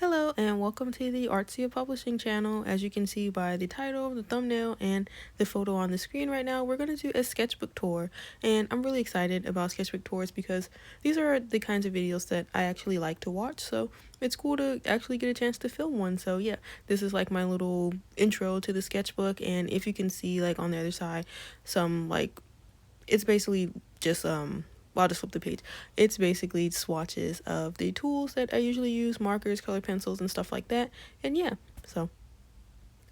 Hello and welcome to the Artsy Publishing channel. As you can see by the title, the thumbnail, and the photo on the screen right now, we're going to do a sketchbook tour. And I'm really excited about sketchbook tours because these are the kinds of videos that I actually like to watch. So it's cool to actually get a chance to film one. So yeah, this is like my little intro to the sketchbook. And if you can see like on the other side, some like, it's basically just well, I'll just flip the page. It's basically swatches of the tools that I usually use, markers, color pencils, and stuff like that. And yeah, so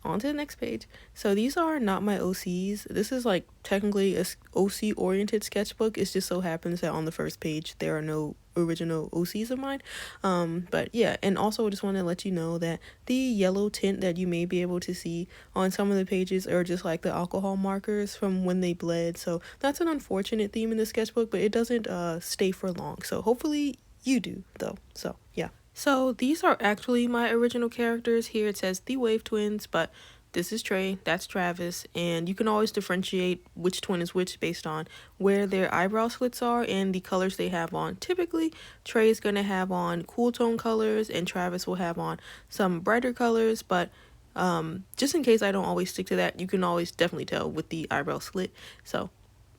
on to the next page. So these are not my OCs. This is like technically a OC oriented sketchbook. It just so happens that on the first page there are no original OCs of mine. But yeah, and also I just want to let you know that the yellow tint that you may be able to see on some of the pages are just like the alcohol markers from when they bled. So that's an unfortunate theme in the sketchbook, but it doesn't stay for long. So hopefully you do though. So yeah. So these are actually my original characters. Here it says the Wave Twins, but this is Trey, that's Travis, and you can always differentiate which twin is which based on where their eyebrow slits are and the colors they have on. Typically, Trey is going to have on cool tone colors and Travis will have on some brighter colors, but just in case I don't always stick to that, you can always definitely tell with the eyebrow slit. So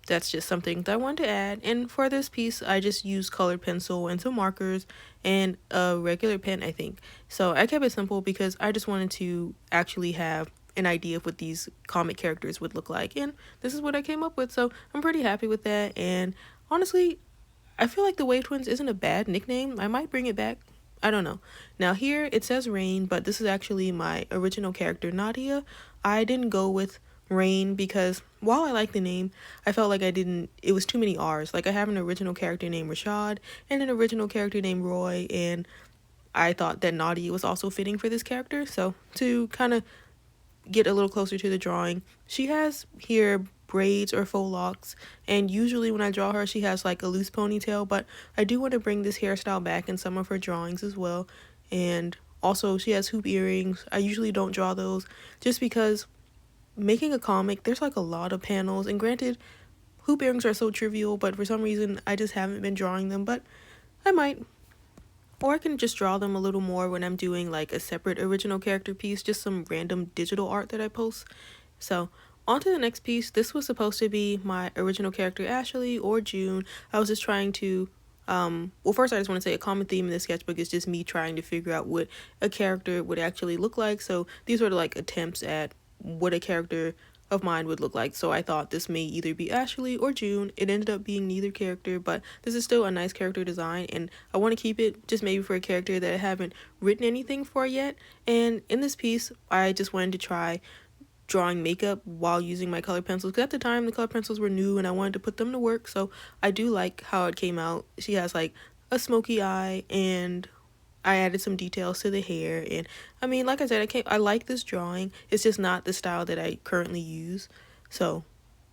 that's just something that I wanted to add. And for this piece, I just used colored pencil and some markers and a regular pen, I think. So I kept it simple because I just wanted to actually have an idea of what these comic characters would look like. And this is what I came up with. So I'm pretty happy with that. And honestly, I feel like the Wave Twins isn't a bad nickname. I might bring it back. I don't know. Now here it says Rain, but this is actually my original character, Nadia. I didn't go with Rain because while I like the name, I felt like it was too many R's. Like I have an original character named Rashad and an original character named Roy, and I thought that Nadia was also fitting for this character. So to kind of get a little closer to the drawing, she has here braids or faux locks, and usually when I draw her she has like a loose ponytail, but I do want to bring this hairstyle back in some of her drawings as well. And also she has hoop earrings. I usually don't draw those just because making a comic, there's like a lot of panels, and granted, hoop earrings are so trivial, but for some reason I just haven't been drawing them, but I might. Or I can just draw them a little more when I'm doing like a separate original character piece, just some random digital art that I post. So on to the next piece. This was supposed to be my original character Ashley or June. I was just trying to well, first I just want to say a common theme in this sketchbook is just me trying to figure out what a character would actually look like. So these were like attempts at what a character of mine would look like. So I thought this may either be Ashley or June. It ended up being neither character, but this is still a nice character design, and I want to keep it just maybe for a character that I haven't written anything for yet. And in this piece, I just wanted to try drawing makeup while using my color pencils, because at the time the color pencils were new and I wanted to put them to work. So I do like how it came out. She has like a smoky eye, and I added some details to the hair. And I mean, like I said, I like this drawing. It's just not the style that I currently use. So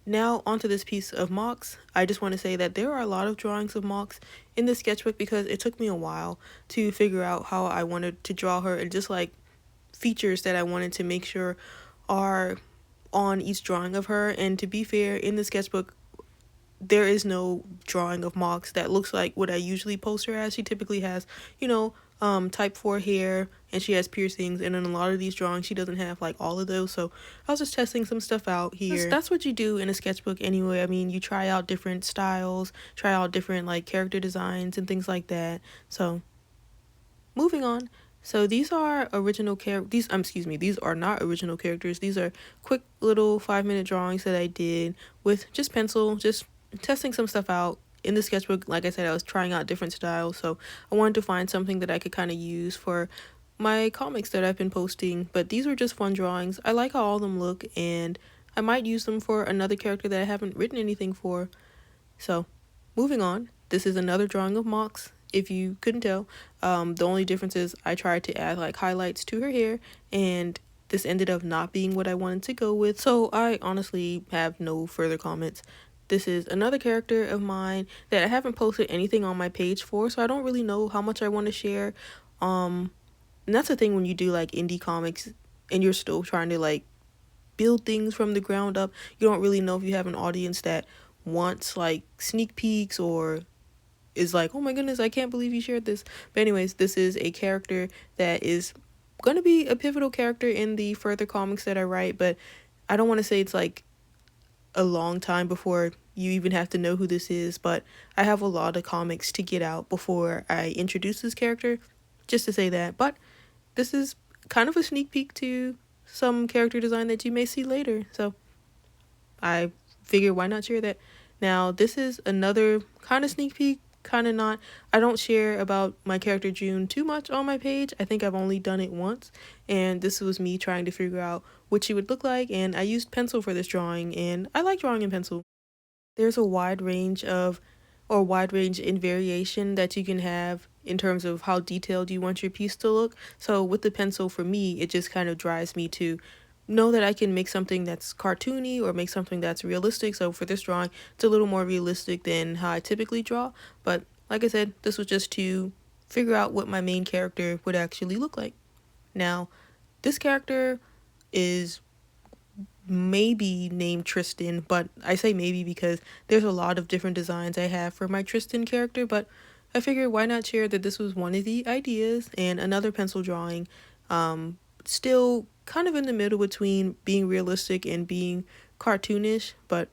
now onto this piece of Mox. I just want to say that there are a lot of drawings of Mox in this sketchbook because it took me a while to figure out how I wanted to draw her, and just like features that I wanted to make sure are on each drawing of her. And to be fair, in the sketchbook there is no drawing of Mox that looks like what I usually post her as. She typically has, type 4 hair, and she has piercings, and in a lot of these drawings she doesn't have like all of those. So I was just testing some stuff out here. That's what you do in a sketchbook anyway. I mean, you try out different styles, try out different like character designs and things like that. So moving on. So these are original these are not original characters. These are quick little 5-minute drawings that I did with just pencil, just testing some stuff out. In the sketchbook, like I said, I was trying out different styles, so I wanted to find something that I could kind of use for my comics that I've been posting. But these were just fun drawings. I like how all of them look, and I might use them for another character that I haven't written anything for. So moving on, this is another drawing of Mox. If you couldn't tell, the only difference is I tried to add like highlights to her hair, and this ended up not being what I wanted to go with. So I honestly have no further comments. This is another character of mine that I haven't posted anything on my page for, so I don't really know how much I want to share. And that's the thing when you do like indie comics and you're still trying to like build things from the ground up. You don't really know if you have an audience that wants like sneak peeks or is like, oh my goodness, I can't believe you shared this. But anyways, this is a character that is going to be a pivotal character in the further comics that I write, but I don't want to say it's like a long time before you even have to know who this is, but I have a lot of comics to get out before I introduce this character, just to say that. But this is kind of a sneak peek to some character design that you may see later, so I figured why not share that. Now, this is another kind of sneak peek, kind of not. I don't share about my character June too much on my page. I think I've only done it once, and this was me trying to figure out what she would look like, and I used pencil for this drawing, and I like drawing in pencil. There's a wide range in variation that you can have in terms of how detailed you want your piece to look. So with the pencil, for me, it just kind of drives me to know that I can make something that's cartoony or make something that's realistic. So for this drawing, it's a little more realistic than how I typically draw. But like I said, this was just to figure out what my main character would actually look like. Now, this character is maybe named Tristan, but I say maybe because there's a lot of different designs I have for my Tristan character, but I figured why not share that this was one of the ideas. And another pencil drawing, still kind of in the middle between being realistic and being cartoonish, but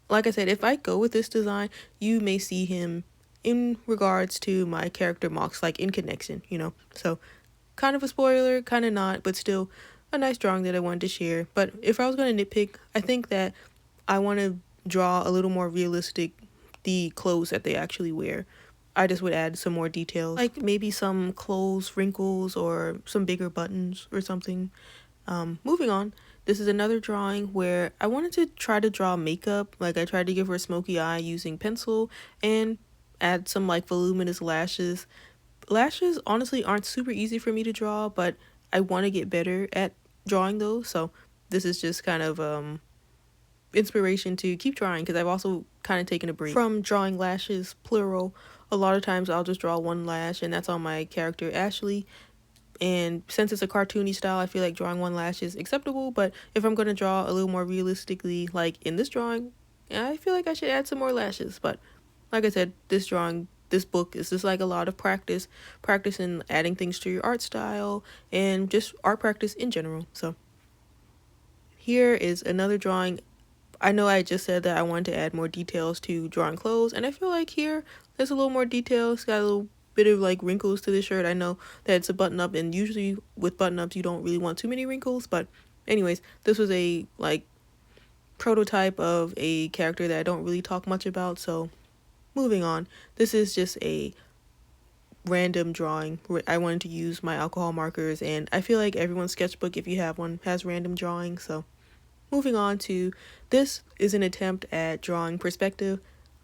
like I said, if I go with this design, you may see him in regards to my character Mox, like in connection, so kind of a spoiler, kind of not, but still a nice drawing that I wanted to share. But if I was going to nitpick, I think that I want to draw a little more realistic the clothes that they actually wear. I just would add some more details, like maybe some clothes wrinkles or some bigger buttons or something. Moving on, this is another drawing where I wanted to try to draw makeup. Like I tried to give her a smoky eye using pencil and add some like voluminous lashes. Lashes honestly aren't super easy for me to draw, but I want to get better at drawing those. So this is just kind of inspiration to keep drawing, because I've also kind of taken a break from drawing lashes plural. A lot of times I'll just draw one lash, and that's on my character Ashley. And since it's a cartoony style, I feel like drawing one lash is acceptable. But if I'm going to draw a little more realistically, like in this drawing, I feel like I should add some more lashes. But like I said, this book is just like a lot of practice in adding things to your art style and just art practice in general. So here is another drawing. I know I just said that I wanted to add more details to drawing clothes, and I feel like here there's a little more detail. It's got a little bit of like wrinkles to the shirt. I know that it's a button up, and usually with button ups you don't really want too many wrinkles, but anyways, this was a like prototype of a character that I don't really talk much about. So moving on, this is just a random drawing. I wanted to use my alcohol markers, and I feel like everyone's sketchbook, if you have one, has random drawings. So moving on to, this is an attempt at drawing perspective.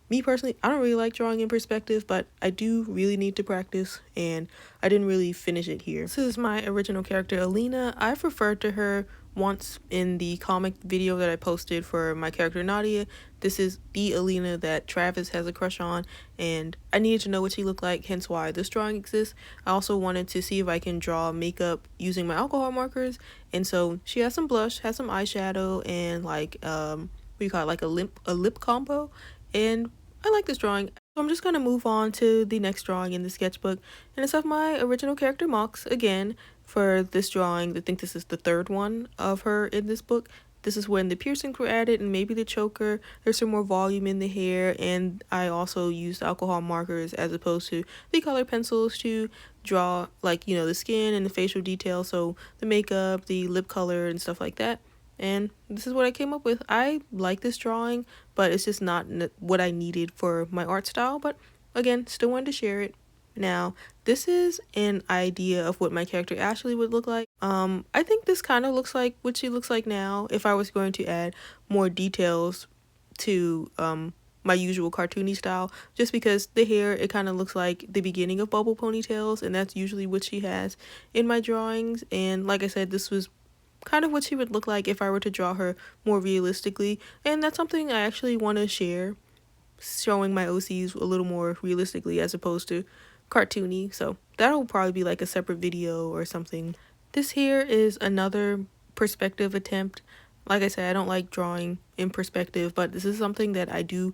Me personally, I don't really like drawing in perspective, but I do really need to practice, and I didn't really finish it here. This is my original character, Alina. I've referred to her once in the comic video that I posted for my character Nadia. This is the Alina that Travis has a crush on, and I needed to know what she looked like, hence why this drawing exists. I also wanted to see if I can draw makeup using my alcohol markers, and so she has some blush, has some eyeshadow, and like what do you call it, like a lip combo, and I like this drawing. So I'm just going to move on to the next drawing in the sketchbook, and it's of my original character Mox. Again, for this drawing, I think this is the third one of her in this book. This is when the piercings were added and maybe the choker. There's some more volume in the hair, and I also used alcohol markers as opposed to the color pencils to draw like, the skin and the facial detail, so the makeup, the lip color, and stuff like that. And this is what I came up with. I like this drawing, but it's just not what I needed for my art style. But again, still wanted to share it. Now, this is an idea of what my character Ashley would look like. I think this kind of looks like what she looks like now. If I was going to add more details to my usual cartoony style, just because the hair, it kind of looks like the beginning of bubble ponytails, and that's usually what she has in my drawings. And like I said, this was kind of what she would look like if I were to draw her more realistically, and that's something I actually want to share, showing my OCs a little more realistically as opposed to cartoony. So that'll probably be like a separate video or something. This here is another perspective attempt. Like I said, I don't like drawing in perspective, but this is something that I do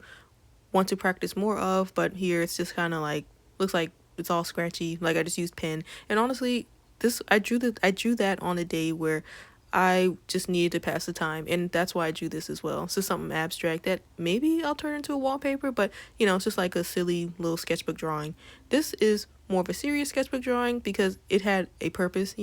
want to practice more of, but here it's just kind of like, looks like it's all scratchy, like I just used pen. And honestly, this I drew that on a day where I just needed to pass the time, and that's why I drew this as well. So something abstract that maybe I'll turn into a wallpaper, but it's just like a silly little sketchbook drawing. This is more of a serious sketchbook drawing because it had a purpose,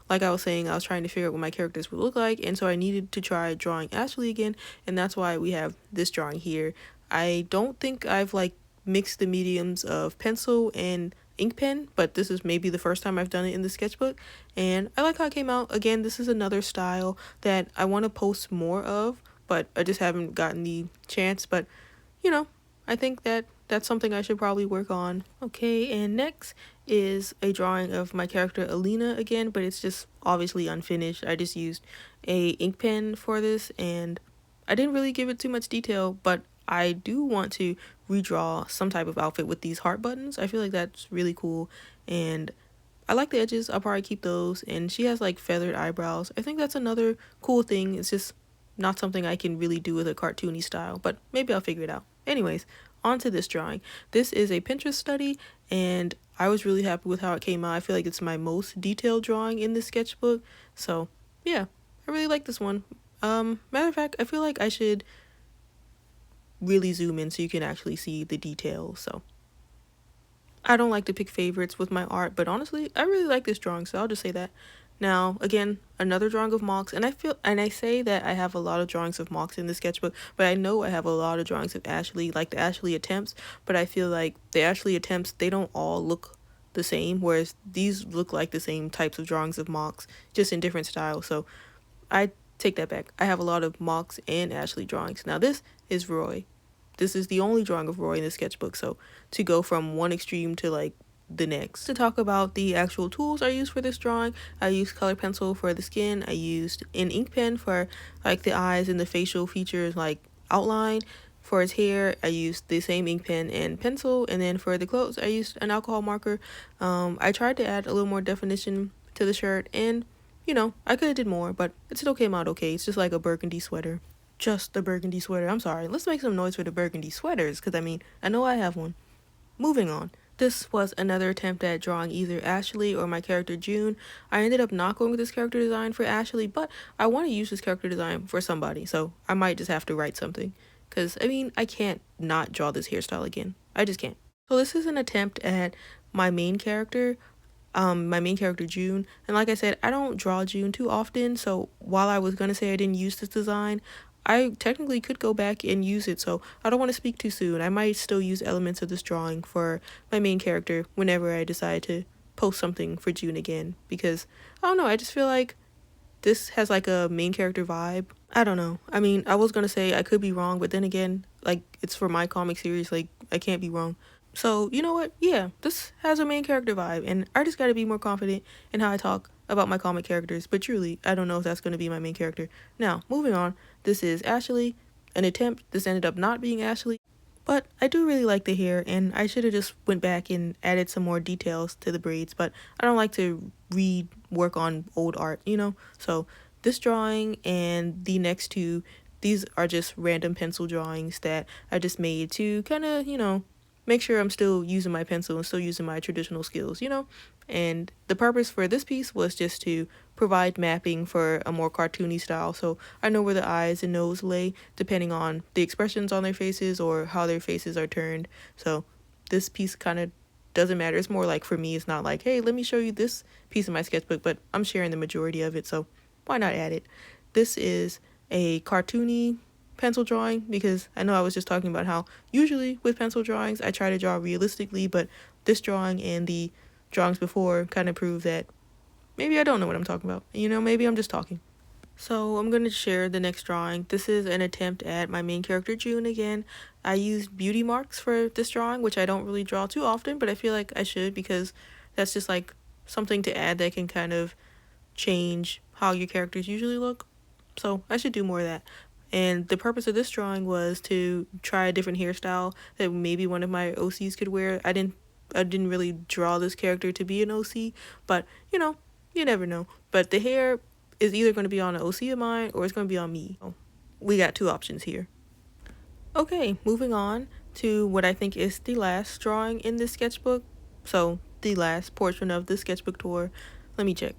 like I was saying, I was trying to figure out what my characters would look like, and so I needed to try drawing Ashley again, and that's why we have this drawing here. I don't think I've like mixed the mediums of pencil and ink pen, but this is maybe the first time I've done it in the sketchbook, and I like how it came out. Again, this is another style that I want to post more of, but I just haven't gotten the chance. But I think that that's something I should probably work on. Okay, and next is a drawing of my character Alina again, but it's just obviously unfinished. I just used a ink pen for this, and I didn't really give it too much detail, but I do want to redraw some type of outfit with these heart buttons. I feel like that's really cool, and I like the edges. I'll probably keep those. And she has like feathered eyebrows. I think that's another cool thing. It's just not something I can really do with a cartoony style, but maybe I'll figure it out. Anyways, on to this drawing. This is a Pinterest study, and I was really happy with how it came out. I feel like it's my most detailed drawing in this sketchbook. So yeah, I really like this one. Matter of fact, I feel like I should really zoom in so you can actually see the details. So I don't like to pick favorites with my art, but honestly, I really like this drawing, so I'll just say that. Now, again, another drawing of Mox, and I say that I have a lot of drawings of Mox in the sketchbook, but I know I have a lot of drawings of Ashley, like the Ashley attempts, but I feel like the Ashley attempts, they don't all look the same, whereas these look like the same types of drawings of Mox, just in different styles. So I take that back. I have a lot of Mox and Ashley drawings. Now this is Roy. This is the only drawing of Roy in the sketchbook, so to go from one extreme to like the next. To talk about the actual tools I used for this drawing, I used color pencil for the skin, I used an ink pen for like the eyes and the facial features like outline. For his hair, I used the same ink pen and pencil, and then for the clothes, I used an alcohol marker. I tried to add a little more definition to the shirt, and I could have did more, but it still came out okay. It's just like a burgundy sweater. Just the burgundy sweater. I'm sorry. Let's make some noise for the burgundy sweaters, because I know I have one. Moving on. This was another attempt at drawing either Ashley or my character June. I ended up not going with this character design for Ashley, but I want to use this character design for somebody, so I might just have to write something. Because, I can't not draw this hairstyle again. I just can't. So this is an attempt at my main character June, and like I said, I don't draw June too often, so while I was gonna say I didn't use this design, I technically could go back and use it, so I don't want to speak too soon. I might still use elements of this drawing for my main character whenever I decide to post something for June again, because I don't know, I just feel like this has like a main character vibe. I don't know. I was gonna say I could be wrong, but then again, like, it's for my comic series, like, I can't be wrong. So, you know what? Yeah, this has a main character vibe, and I just gotta be more confident in how I talk about my comic characters, but truly, I don't know if that's gonna be my main character. Now, moving on, this is Ashley, an attempt. This ended up not being Ashley, but I do really like the hair, and I should have just went back and added some more details to the braids, but I don't like to rework on old art, So this drawing and the next two, these are just random pencil drawings that I just made to kind of, make sure I'm still using my pencil and still using my traditional skills, And the purpose for this piece was just to provide mapping for a more cartoony style, so I know where the eyes and nose lay depending on the expressions on their faces or how their faces are turned. So this piece kind of doesn't matter. It's more like, for me, it's not like, hey, let me show you this piece of my sketchbook, but I'm sharing the majority of it, so why not add it? This is a cartoony pencil drawing, because I know I was just talking about how usually with pencil drawings I try to draw realistically, but this drawing and the drawings before kind of prove that maybe I don't know what I'm talking about. Maybe I'm just talking. So I'm going to share the next drawing. This is an attempt at my main character June again. I used beauty marks for this drawing, which I don't really draw too often, but I feel like I should, because that's just like something to add that can kind of change how your characters usually look. So I should do more of that. And the purpose of this drawing was to try a different hairstyle that maybe one of my OCs could wear. I didn't really draw this character to be an OC, but you never know. But the hair is either going to be on an OC of mine or it's going to be on me. We got two options here. Okay, moving on. to what I think is the last drawing in this sketchbook. So the last portion of the sketchbook tour. Let me check.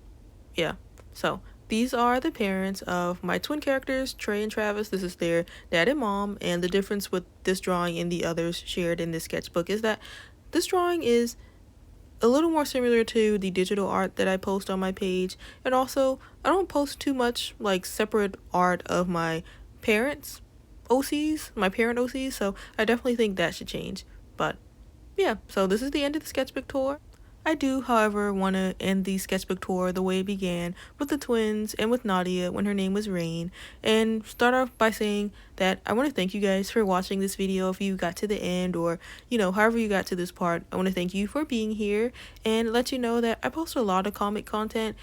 Yeah. So these are the parents of my twin characters, Trey and Travis. This is their dad and mom. And the difference with this drawing and the others shared in this sketchbook is that this drawing is a little more similar to the digital art that I post on my page. And also, I don't post too much like separate art of my parents' OCs, my parent OCs. So I definitely think that should change. But yeah, so this is the end of the sketchbook tour. I do, however, want to end the sketchbook tour the way it began with the twins and with Nadia when her name was Rain, and start off by saying that I want to thank you guys for watching this video if you got to the end, or, you know, however you got to this part. I want to thank you for being here and let you know that I post a lot of comic content,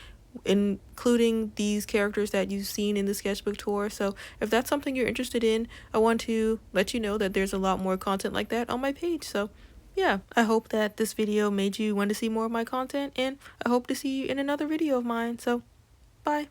including these characters that you've seen in the sketchbook tour. So if that's something you're interested in, I want to let you know that there's a lot more content like that on my page. So yeah, I hope that this video made you want to see more of my content, and I hope to see you in another video of mine. So bye.